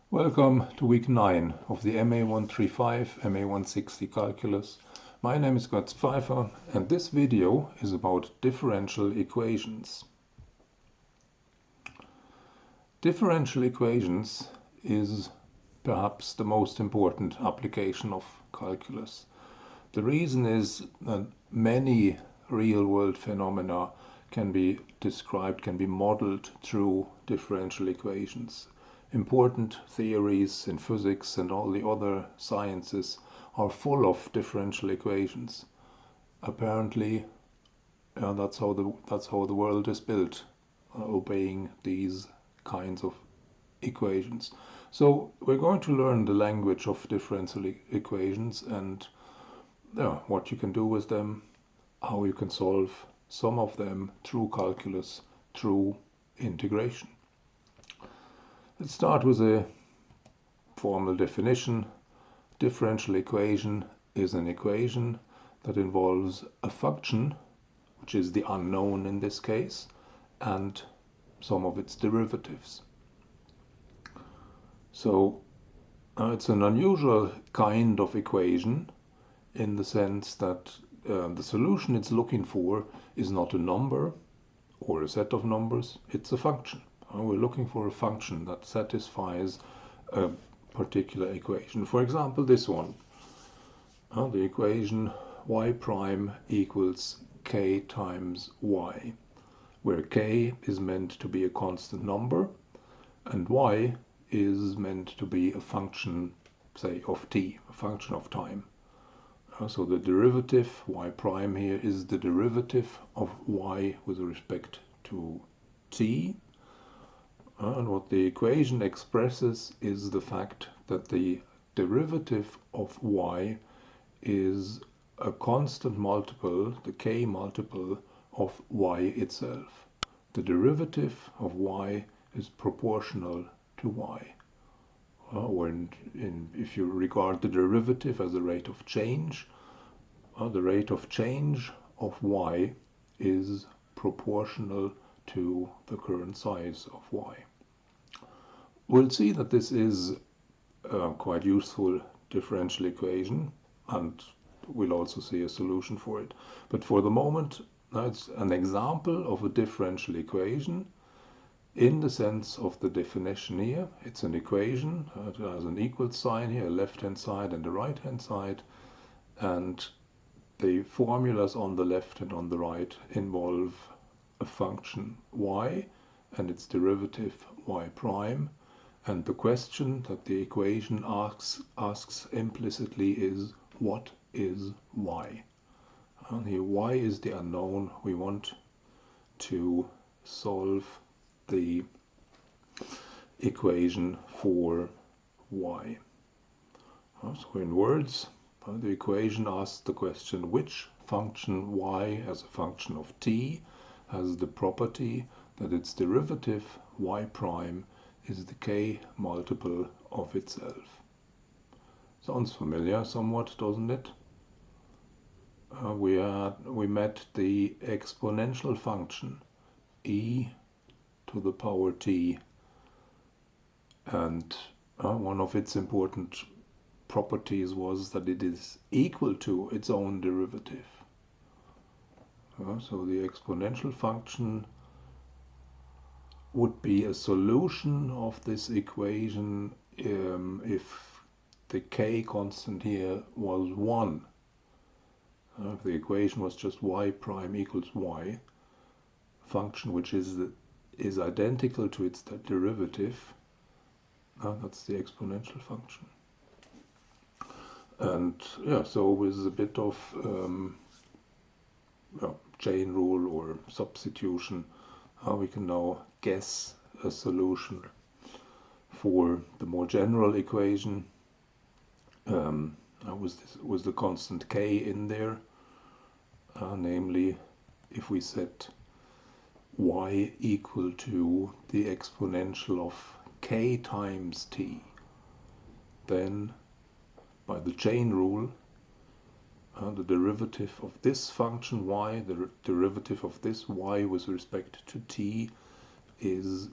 Welcome to week 9 of the ma135, ma160 calculus. My name is Götz Pfeiffer and this video is about differential equations. Differential equations is perhaps the most important application of calculus. The reason is that many real-world phenomena can be described, can be modeled through differential equations. Important theories in physics and all the other sciences are full of differential equations. Apparently, that's how the world is built, obeying these kinds of equations. So we're going to learn the language of differential equations and what you can do with them, how you can solve some of them through calculus, through integration. Let's start with a formal definition. Differential equation is an equation that involves a function, which is the unknown in this case, and some of its derivatives. So it's an unusual kind of equation in the sense that the solution it's looking for is not a number or a set of numbers, it's a function. We're looking for a function that satisfies a particular equation. For example, this one. The equation y prime equals k times y, where k is meant to be a constant number and y is meant to be a function, say, of t, a function of time. So the derivative y prime here is the derivative of y with respect to t. And what the equation expresses is the fact that the derivative of y is a constant multiple, the k multiple of y itself. The derivative of y is proportional to y. If you regard the derivative as a rate of change, the rate of change of y is proportional to the current size of y. We'll see that this is a quite useful differential equation, and we'll also see a solution for it. But for the moment, it's an example of a differential equation in the sense of the definition here. It's an equation, it has an equal sign here, a left-hand side and a right-hand side, and the formulas on the left and on the right involve a function y and its derivative y prime, and the question that the equation asks implicitly is, what is y? And here y is the unknown. We want to solve the equation for y. So in words, the equation asks the question, which function y as a function of t has the property that its derivative y prime is the k multiple of itself. Sounds familiar somewhat, doesn't it? We met the exponential function e to the power t, and one of its important properties was that it is equal to its own derivative. So the exponential function would be a solution of this equation if the k constant here was 1. If the equation was just y prime equals y, function which is identical to its derivative, that's the exponential function. And so with a bit of chain rule or substitution, we can now guess a solution for the more general equation with the constant k in there, namely if we set y equal to the exponential of k times t, then by the chain rule, the derivative of this function y, the derivative of this y with respect to t, is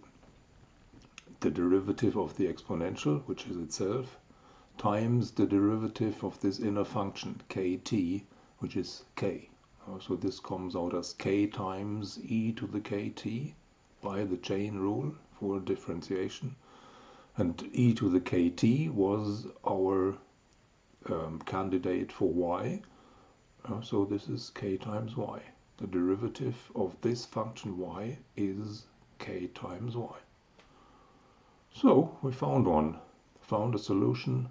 the derivative of the exponential, which is itself, times the derivative of this inner function kt, which is k. So this comes out as k times e to the kt by the chain rule for differentiation. And e to the kt was our candidate for y. So this is k times y. The derivative of this function y is k times y. So we found a solution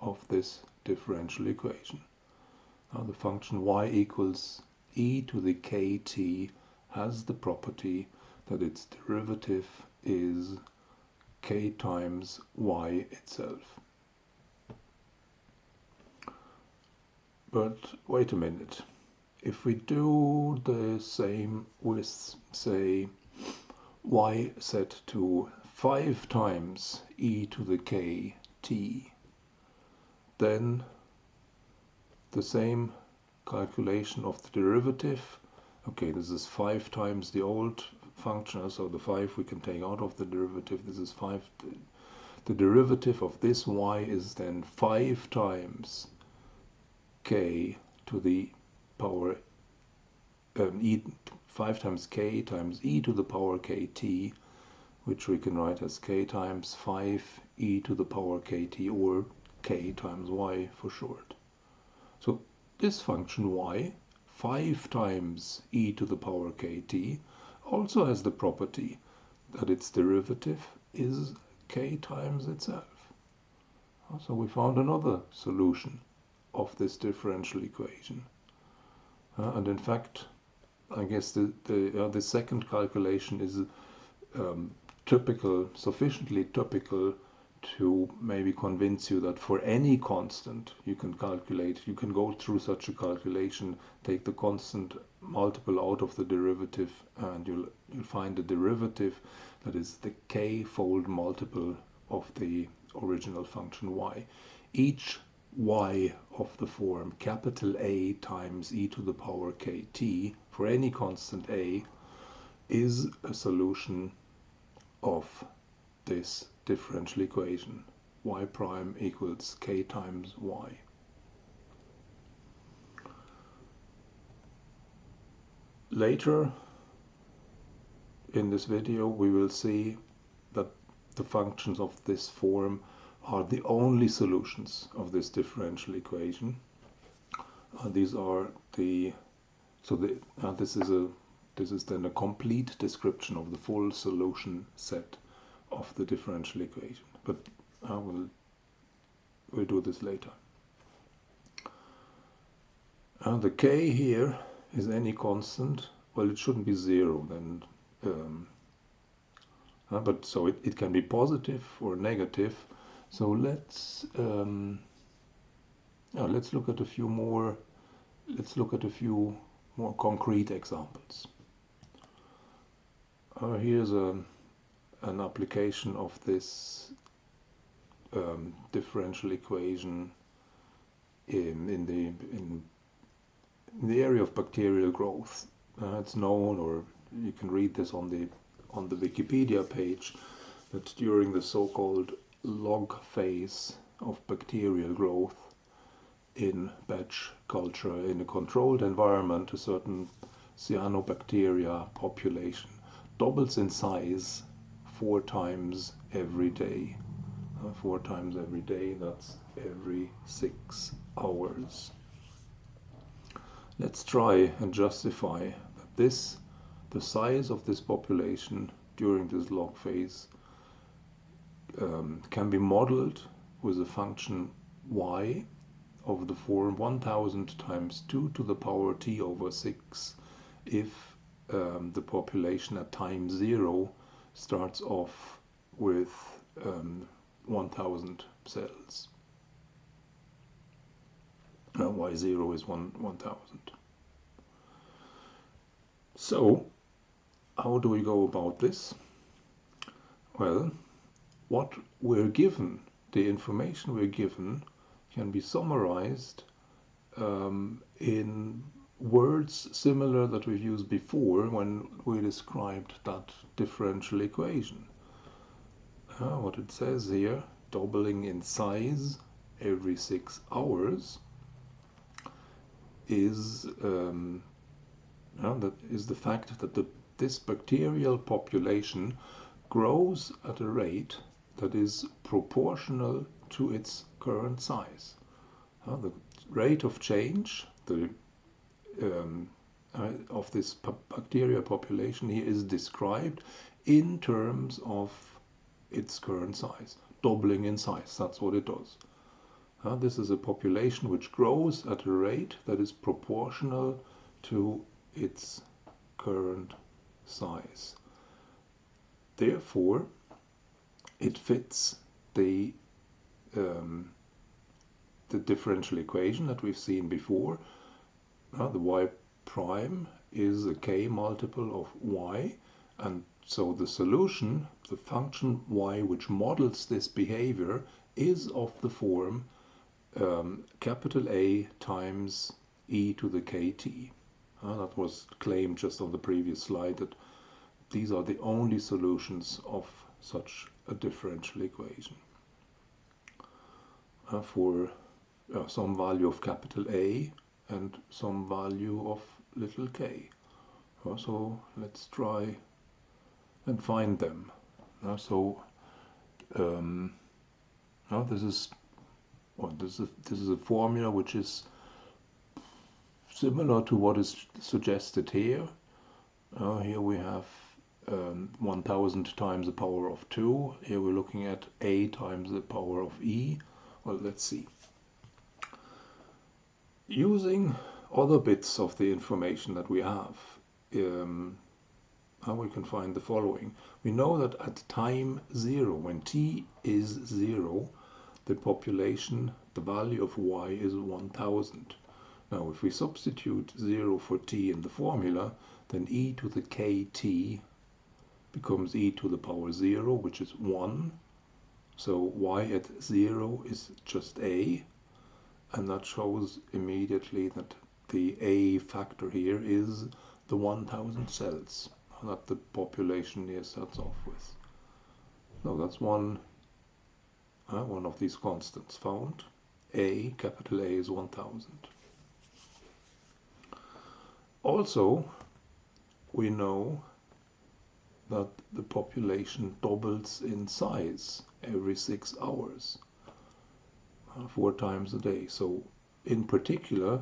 of this differential equation. Now the function y equals e to the kt has the property that its derivative is k times y itself. But wait a minute. If we do the same with, say, y set to 5 times e to the kt, then the same calculation of the derivative. Okay, this is 5 times the old function, so the 5 we can take out of the derivative. This is 5. The derivative of this y is then 5 times k to the power 5 times k times e to the power kt, which we can write as k times 5 e to the power kt, or k times y for short. So this function y, 5 times e to the power kt, also has the property that its derivative is k times itself. So we found another solution of this differential equation. And in fact, I guess the second calculation is sufficiently typical to maybe convince you that for any constant you can go through such a calculation, take the constant, multiple out of the derivative, and you'll find a derivative that is the k-fold multiple of the original function y. Each y of the form capital A times e to the power kt for any constant a is a solution of this differential equation. Y prime equals k times y. Later in this video we will see that the functions of this form are the only solutions of this differential equation. These are this is then a complete description of the full solution set of the differential equation. But we'll do this later. The k here is any constant. Well, it shouldn't be 0 then. But so it can be positive or negative. So let's look at a few more. Let's look at a few more concrete examples. Here's an application of this differential equation in the area of bacterial growth. It's known, or you can read this on the Wikipedia page, that during the so-called log phase of bacterial growth in batch culture in a controlled environment, a certain cyanobacteria population doubles in size 4 times every day. 4 times every day, that's every 6 hours. Let's try and justify that the size of this population during this log phase can be modeled with a function y of the form 1000 times 2 to the power t over 6 if the population at time 0 starts off with 1000 cells. Now y0 is 1000. So how do we go about this? Well, what we're given, the information we're given, can be summarized in words similar that we've used before when we described that differential equation. what it says here, doubling in size every 6 hours, is that is the fact that this bacterial population grows at a rate that is proportional to its current size. The rate of change of this bacterial population here is described in terms of its current size, doubling in size. That's what it does. This is a population which grows at a rate that is proportional to its current size. Therefore, it fits the differential equation that we've seen before. The y prime is a k multiple of y, and so the solution, the function y which models this behavior, is of the form capital A times e to the kt. That was claimed just on the previous slide, that these are the only solutions of such a differential equation. For some value of capital A and some value of little k. So let's try and find them. This is a formula which is similar to what is suggested here. Here we have 1000 times the power of 2. Here we're looking at a times the power of e. Well, let's see. Using other bits of the information that we have, how we can find the following. We know that at time 0, when t is 0, the population, the value of y is 1000. Now, if we substitute 0 for t in the formula, then e to the kt becomes e to the power 0, which is 1. So y at 0 is just a, and that shows immediately that the a factor here is the 1000 cells that the population here starts off with. So that's one of these constants found. A, capital A, is 1000. Also, we know that the population doubles in size every 6 hours, 4 times a day. So in particular,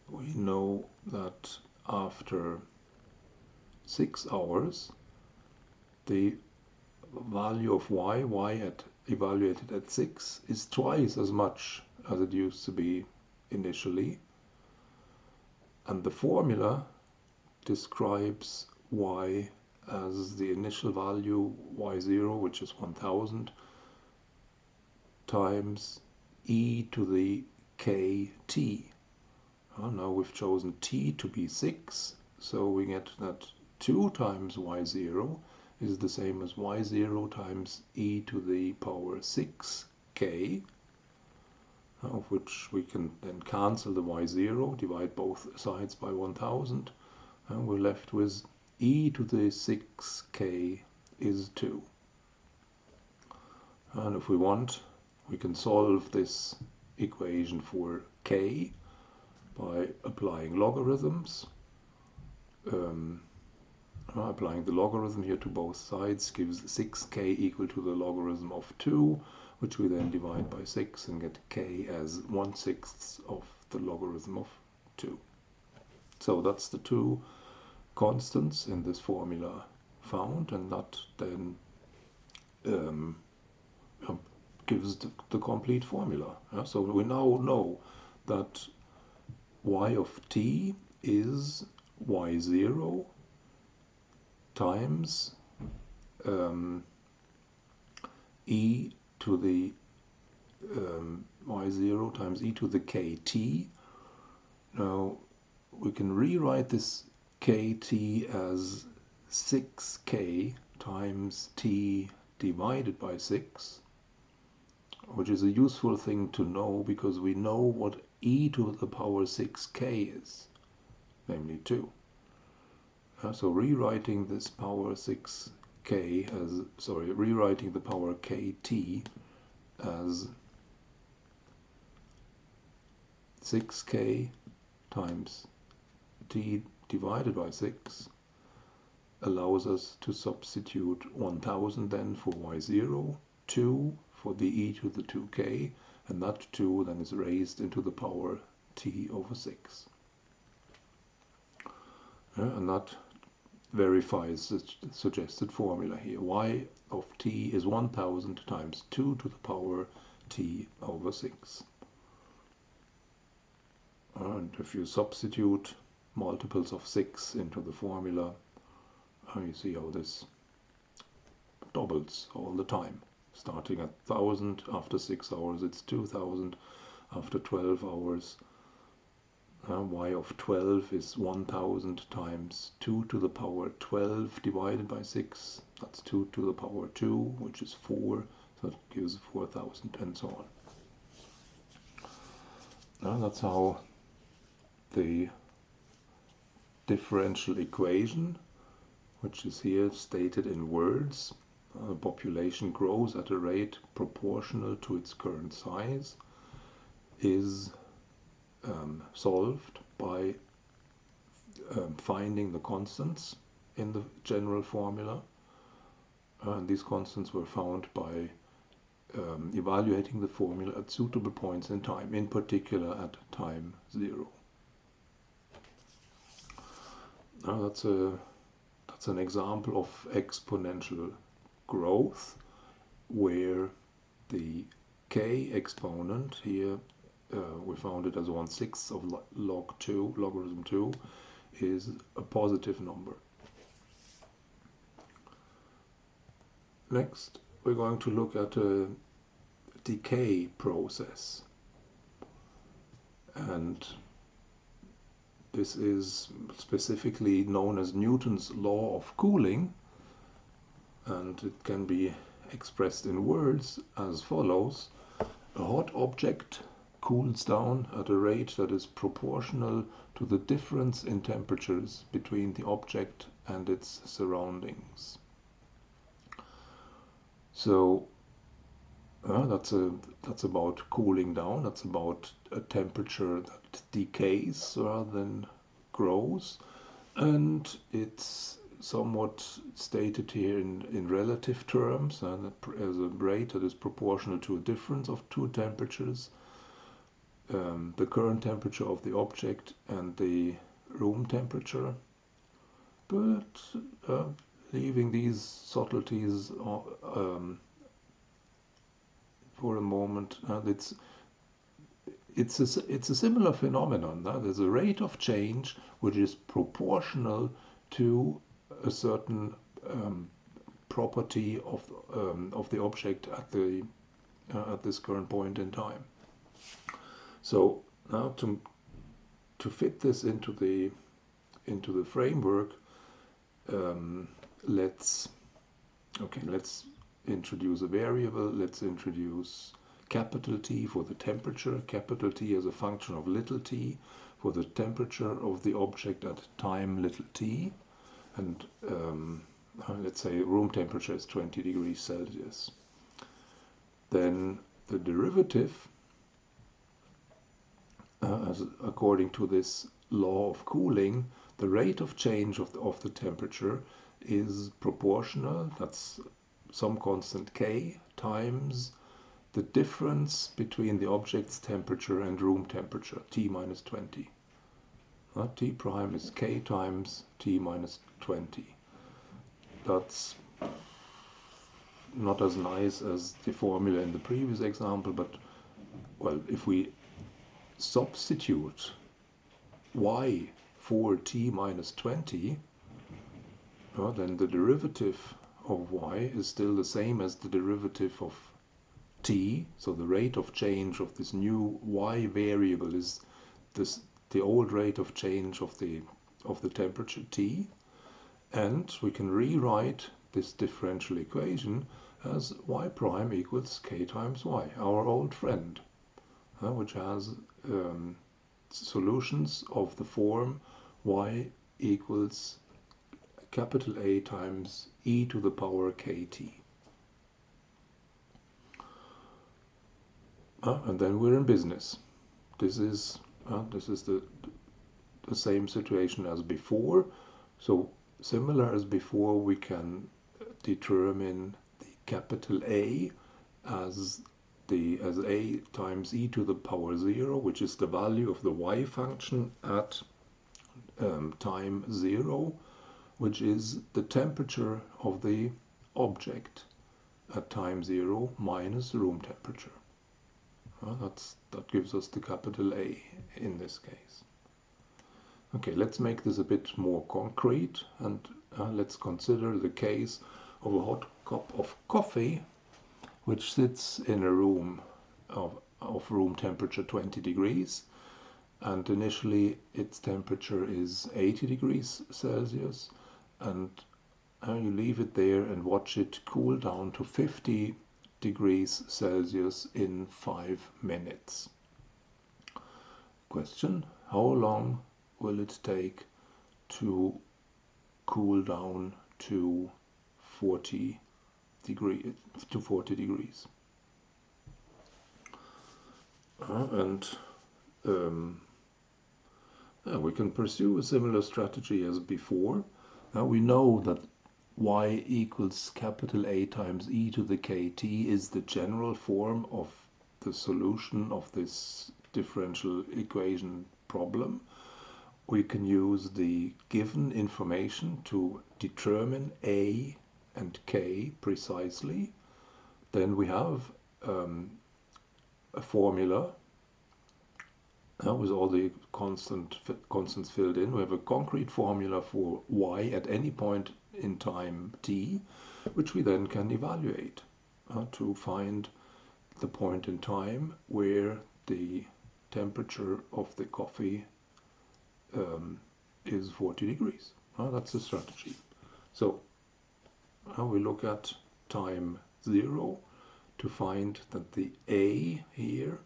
we know that after 6 hours, the value of y evaluated at 6, is twice as much as it used to be initially. And the formula describes y as the initial value y0, which is 1000, times e to the kt. Now we've chosen t to be 6, so we get that 2 times y0 is the same as y0 times e to the power 6k, of which we can then cancel the y0, divide both sides by 1000, and we're left with e to the 6k is 2. And if we want, we can solve this equation for k by applying logarithms. Applying the logarithm here to both sides gives 6k equal to the logarithm of 2, which we then divide by 6 and get k as 1/6 of the logarithm of 2. So that's the two constants in this formula found, and that then gives the complete formula. So we now know that y of t is y0 times e to the y0 times e to the kt. Now we can rewrite this kt as 6k times t divided by 6, which is a useful thing to know because we know what e to the power 6k is, namely 2. So rewriting this power 6k rewriting the power kt as 6k times t divided by 6 allows us to substitute 1000 then for y0, 2 for the e to the 2k, and that 2 then is raised into the power t over 6. And that verifies the suggested formula here. Y of t is 1000 times 2 to the power t over 6. And if you substitute multiples of 6 into the formula, you see how this doubles all the time. Starting at 1000, after 6 hours it's 2000, after 12 hours y of 12 is 1000 times 2 to the power 12 divided by 6. That's 2 to the power 2, which is 4, so that gives 4000, and so on. That's how the differential equation, which is here stated in words, the population grows at a rate proportional to its current size, is solved by finding the constants in the general formula. And these constants were found by evaluating the formula at suitable points in time, in particular at time 0. Now that's an example of exponential growth, where the k exponent here, we found it as 1/6 of logarithm 2, is a positive number. Next, we're going to look at a decay process, and this is specifically known as Newton's law of cooling, and it can be expressed in words as follows. A hot object cools down at a rate that is proportional to the difference in temperatures between the object and its surroundings. So that's about cooling down. That's about a temperature that decays rather than grows, and it's somewhat stated here in relative terms, as a rate that is proportional to a difference of two temperatures, the current temperature of the object and the room temperature. But leaving these subtleties for a moment, it's a similar phenomenon. There's a rate of change which is proportional to a certain property of the object at this current point in time. So now to fit this into the framework, let's introduce a variable. Let's introduce capital T for the temperature, capital T as a function of little t for the temperature of the object at time little t, and let's say room temperature is 20 degrees Celsius. Then the derivative, according to this law of cooling, the rate of change of the temperature is proportional, that's some constant k, times the difference between the object's temperature and room temperature, T minus 20. T prime is k times T minus 20. That's not as nice as the formula in the previous example, but well, if we substitute y for T minus 20, then the derivative of y is still the same as the derivative of t, so the rate of change of this new y variable is the old rate of change of the temperature t, and we can rewrite this differential equation as y prime equals k times y, our old friend, which has solutions of the form y equals capital A times e to the power kt. And then we're in business. This is the same situation as before. So similar as before, we can determine the capital A as a times e to the power 0, which is the value of the y function at time 0, which is the temperature of the object at time 0 minus room temperature. That gives us the capital A in this case. Okay, let's make this a bit more concrete, and let's consider the case of a hot cup of coffee which sits in a room of room temperature 20 degrees, and initially its temperature is 80 degrees Celsius, and you leave it there and watch it cool down to 50 degrees Celsius in 5 minutes. Question: how long will it take to cool down to 40 degrees? We can pursue a similar strategy as before. Now we know that y equals capital A times e to the kt is the general form of the solution of this differential equation problem. We can use the given information to determine A and K precisely. Then we have a formula with all the constants filled in. We have a concrete formula for y at any point in time t, which we then can evaluate to find the point in time where the temperature of the coffee is 40 degrees. That's the strategy. So we look at time 0 to find that the A here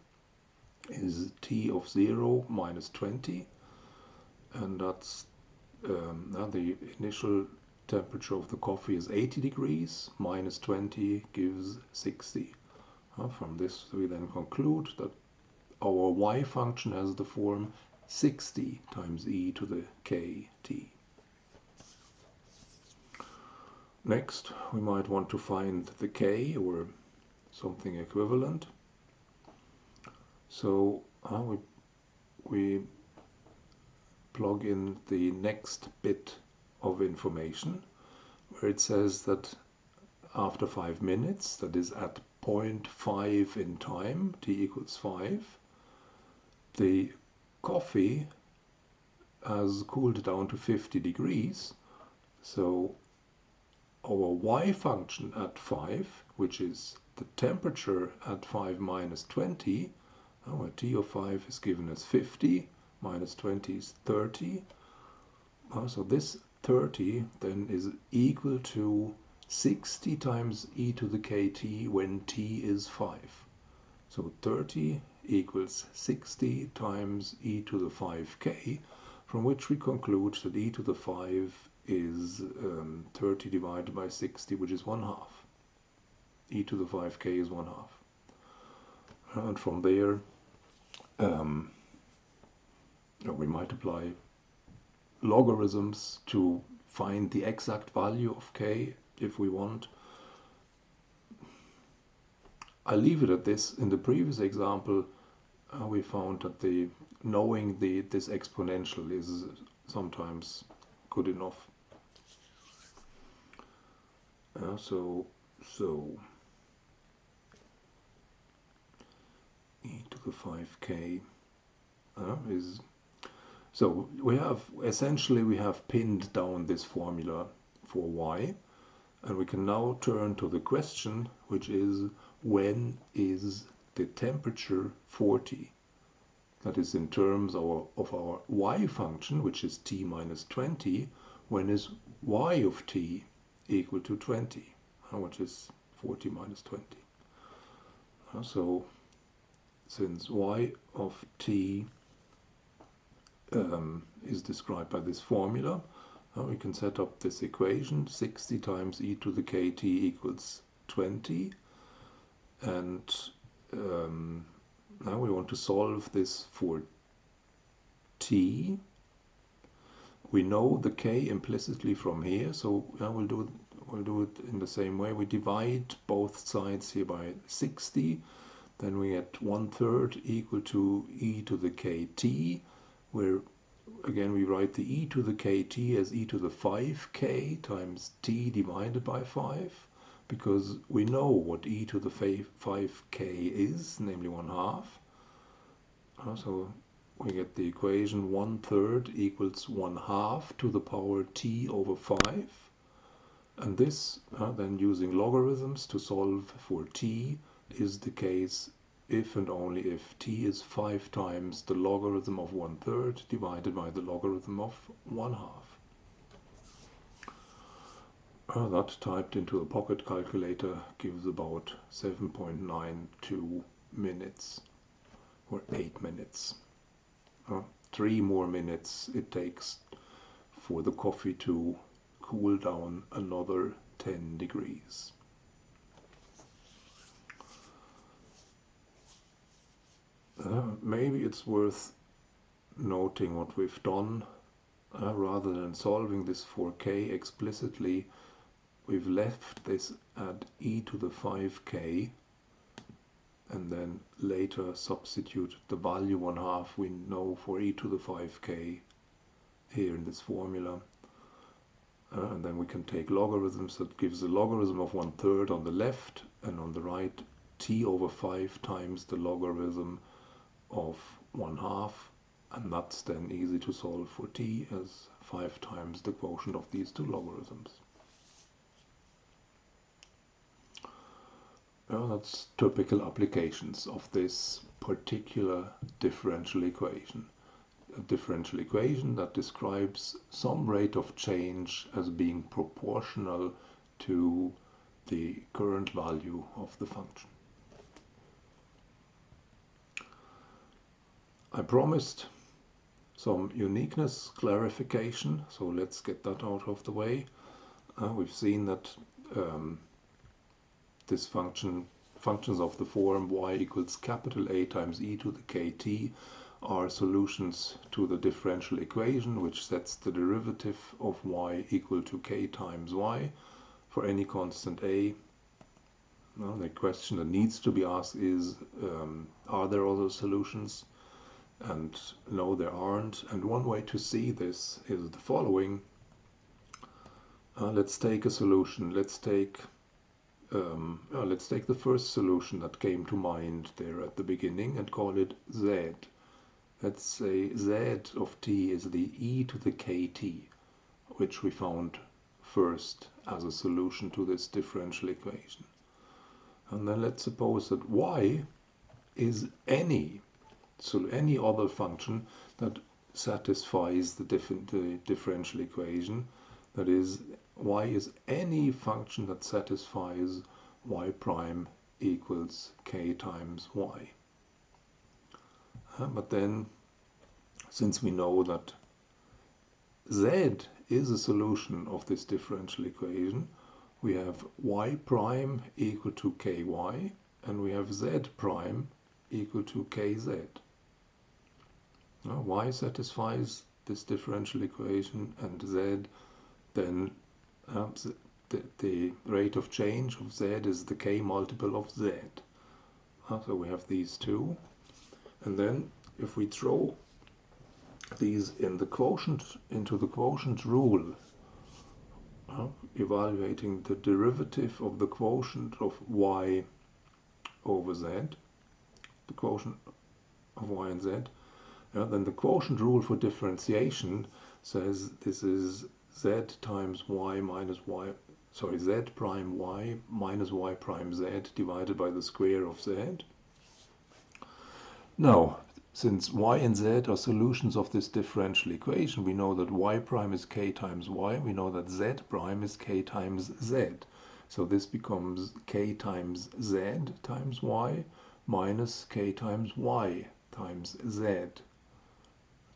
is t of 0 minus 20, and that's the initial temperature of the coffee is 80 degrees, minus 20 gives 60. From this we then conclude that our y function has the form 60 times e to the kt. Next, we might want to find the k or something equivalent. So we plug in the next bit of information, where it says that after 5 minutes, that is at 0.5 in time, t equals 5, the coffee has cooled down to 50 degrees. So our y function at 5, which is the temperature at 5 minus 20, where t of 5 is given as 50, minus 20 is 30. So this 30 then is equal to 60 times e to the kt when t is 5. So 30 equals 60 times e to the 5k, from which we conclude that e to the 5 is 30 divided by 60, which is 1/2. E to the 5k is 1/2. And from there we multiply logarithms to find the exact value of k if we want. I'll leave it at this. In the previous example, we found that knowing this exponential is sometimes good enough. So e to the 5k is, so we have pinned down this formula for y, and we can now turn to the question, which is, when is the temperature 40? That is in terms of our y function, which is t minus 20, when is y of t equal to 20, which is 40 minus 20. So since y of t is described by this formula, Now we can set up this equation, 60 times e to the kt equals 20, and now we want to solve this for t. We know the k implicitly from here, so we'll do it in the same way. We divide both sides here by 60, then we get 1/3 equal to e to the kt, where again we write the e to the kt as e to the 5k times t divided by 5, because we know what e to the 5k is, namely 1/2. So we get the equation 1/3 equals 1/2 to the power t over 5. And this, then using logarithms to solve for t, is the case if and only if t is 5 times the logarithm of 1/3 divided by the logarithm of 1/2. That typed into a pocket calculator gives about 7.92 minutes, or 8 minutes. 3 more minutes it takes for the coffee to cool down another 10 degrees. Maybe it's worth noting what we've done. Rather than solving this for k explicitly, we've left this at e to the 5k, and then later substitute the value 1/2 we know for e to the 5k here in this formula. And then we can take logarithms. That gives the logarithm of 1/3 on the left, and on the right t over 5 times the logarithm of 1/2, and that's then easy to solve for t as 5 times the quotient of these two logarithms. That's typical applications of this particular differential equation. A differential equation that describes some rate of change as being proportional to the current value of the function. I promised some uniqueness clarification, so let's get that out of the way. We've seen that this functions of the form y equals capital A times e to the kt are solutions to the differential equation, which sets the derivative of y equal to k times y for any constant a. Now, the question that needs to be asked is, are there other solutions? And no, there aren't. And one way to see this is the following. Let's take a solution. Let's take the first solution that came to mind there at the beginning and call it z. Let's say z of t is the e to the kt, which we found first as a solution to this differential equation. And then let's suppose that y is any other function that satisfies the differential equation. That is, y is any function that satisfies y prime equals k times y. But then, since we know that z is a solution of this differential equation, we have y prime equal to ky, and we have z prime equal to kz. Now, y satisfies this differential equation, and z, then the rate of change of z is the k multiple of z. So we have these two. And then if we throw these into the quotient rule, evaluating the derivative of the quotient of y over z, the quotient of y and z, then the quotient rule for differentiation says this is z times y minus y, z prime y minus y prime z divided by the square of z. Now, since y and z are solutions of this differential equation, we know that y prime is k times y, we know that z prime is k times z. So this becomes k times z times y minus k times y times z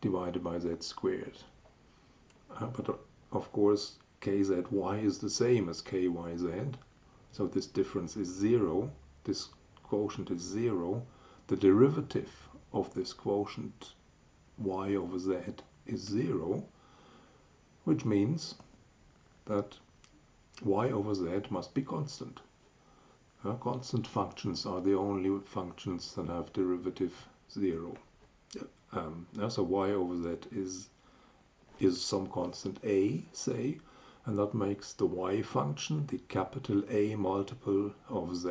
divided by z squared. But of course, kzy is the same as kyz, so this difference is 0, this quotient is 0. The derivative of this quotient y over z is 0, which means that y over z must be constant. Constant functions are the only functions that have derivative 0. So y over z is some constant a, say, and that makes the y function the capital A multiple of z,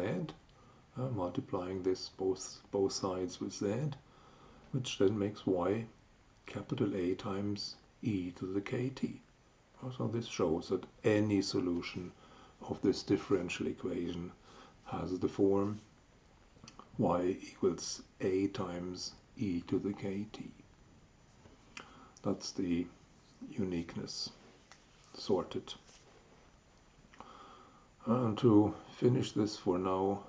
multiplying this both sides with z, which then makes y capital A times e to the kt. So this shows that any solution of this differential equation has the form y equals A times e to the kt. That's the uniqueness sorted. And to finish this for now,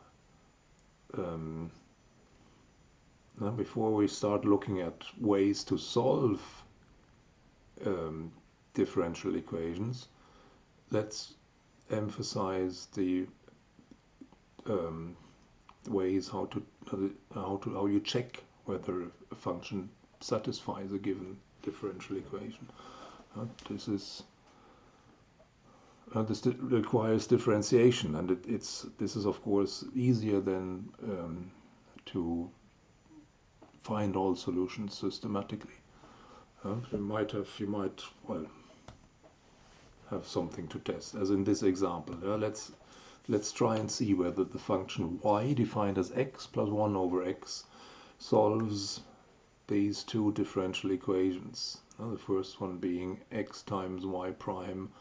before we start looking at ways to solve differential equations, let's emphasize the ways how you check whether a function satisfies a given differential equation. This requires differentiation, and this is of course easier than to find all solutions systematically. You might have something to test, as in this example. Let's try and see whether the function y defined as x plus 1 over x solves these two differential equations. The first one being x times y prime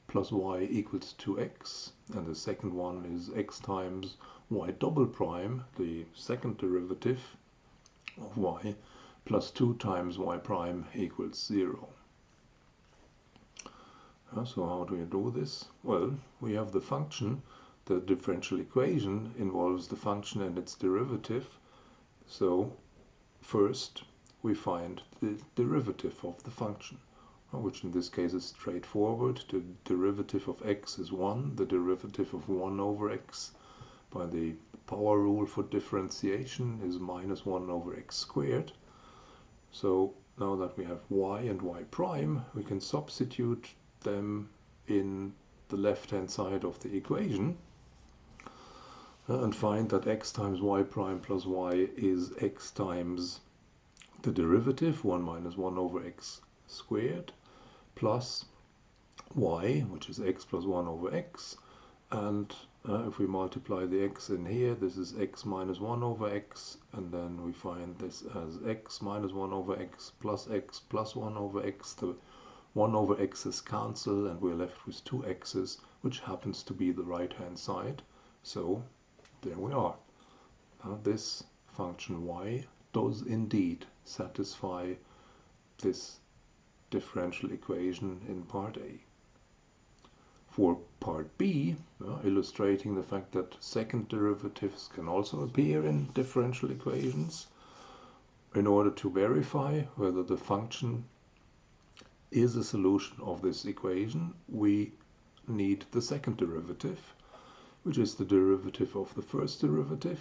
plus y equals 2x, and the second one is x times y double prime, the second derivative of y, plus 2 times y prime equals 0. So how do you do this? Well, we have the function. The differential equation involves the function and its derivative. So first we find the derivative of the function, which in this case is straightforward. The derivative of x is 1, the derivative of 1 over x by the power rule for differentiation is minus 1 over x squared. So now that we have y and y prime, we can substitute them in the left hand side of the equation and find that x times y prime plus y is x times the derivative, 1 minus 1 over x squared, plus y, which is x plus 1 over x, and if we multiply the x in here, this is x minus 1 over x, and then we find this as x minus 1 over x plus 1 over x. The 1 over x's cancel, and we're left with 2 x's, which happens to be the right hand side. So there we are. Now this function y does indeed satisfy this differential equation in part A. For part B, illustrating the fact that second derivatives can also appear in differential equations, in order to verify whether the function is a solution of this equation, we need the second derivative, which is the derivative of the first derivative.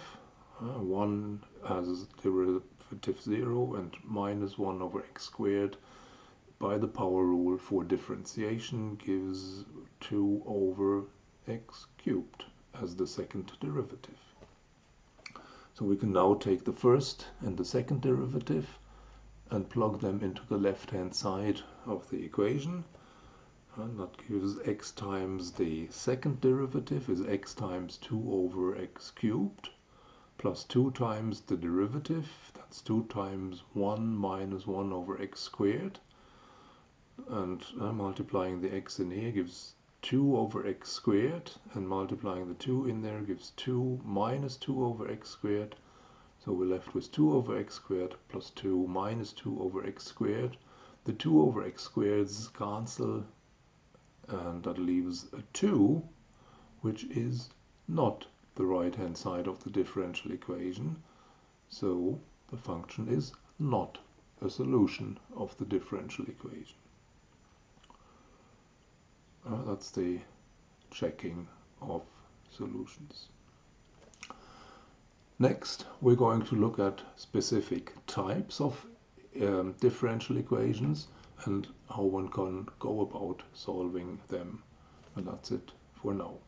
1 has derivative 0 and minus 1 over x squared by the power rule for differentiation gives 2 over x cubed as the second derivative. So we can now take the first and the second derivative and plug them into the left hand side of the equation, and that gives x times the second derivative is x times 2 over x cubed plus 2 times the derivative, that's 2 times 1 minus 1 over x squared, and multiplying the x in here gives 2 over x squared, and multiplying the 2 in there gives 2 minus 2 over x squared. So we're left with 2 over x squared plus 2 minus 2 over x squared. The 2 over x squareds cancel, and that leaves a 2, which is not the right hand side of the differential equation. So the function is not a solution of the differential equation. That's the checking of solutions. Next, we're going to look at specific types of differential equations and how one can go about solving them. And that's it for now.